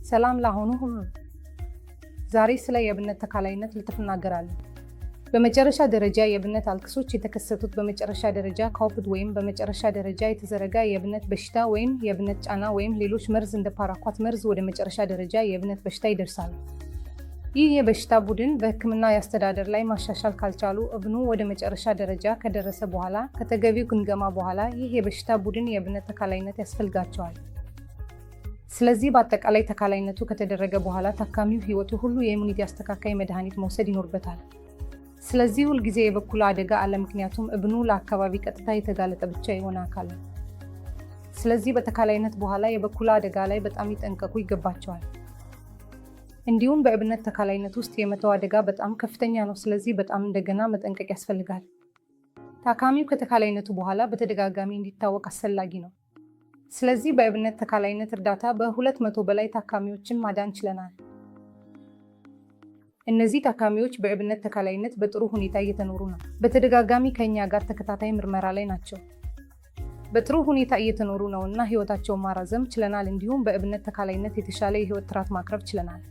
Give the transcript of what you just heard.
ሰላም ለሆኑ ሁሉ ዛሬ ስለ የእብነት ተካላይነት ልትናገራለን። በመጨረሻ ደረጃ የእብነት አልክሶች የተከሰቱት በመጨረሻ ደረጃ ካውፕድ ወይም በመጨረሻ ደረጃ የተዘረጋ የእብነት በሽታ ወይም የእብነት ጫና ወይም ሌሎች መርዝ እንደ ፓራኳት መርዝ ወደ መጨረሻ ደረጃ የእብነት በሽታ ይደርሳሉ። ይህ የበሽታ ቡድን በሕክምና የአስተዳደር ላይ ማሻሻል ካልቻሉ እብኑ ወደ መጨረሻ ደረጃ ከደረሰ በኋላ ከተገቢው ግምገማ በኋላ ይህ የበሽታ ቡድን የእብነት ተካላይነት ያስፈልጋቸዋል። ስለዚህ በአጠቃላይ ተካላይነቱ ከተደረገ በኋላ ታካሚው ሕይወቱ ሁሉ የኢሙኒቲ አስተካካይ መድኃኒት መውሰድ ይኖርበታል። ስለዚህ ሁልጊዜ የበኩል አደጋ አለ፣ ምክንያቱም እብኑ ለአካባቢ ቀጥታ የተጋለጠ ብቻ የሆነ አካል ነው። ስለዚህ በተካላይነት በኋላ የበኩል አደጋ ላይ በጣም ሊጠንቀቁ ይገባቸዋል። እንዲሁም በእብነት ተካላይነት ውስጥ የመተው አደጋ በጣም ከፍተኛ ነው። ስለዚህ በጣም እንደገና መጠንቀቅ ያስፈልጋል። ታካሚው ከተካላይነቱ በኋላ በተደጋጋሚ እንዲታወቅ አስፈላጊ ነው። ስለዚህ በእብነት ተካላይነት እርዳታ በ200 በላይ ታካሚዎችን ማዳን ችለናል። እነዚህ ታካሚዎች በእብነት ተካላይነት በጥሩ ሁኔታ እየተኖሩ ነው። በተደጋጋሚ ከእኛ ጋር ተከታታይ ምርመራ ላይ ናቸው። በጥሩ ሁኔታ እየተኖሩ ነው እና ሕይወታቸውን ማራዘም ችለናል። እንዲሁም በእብነት ተካላይነት የተሻለ የሕይወት ጥራት ማቅረብ ችለናል።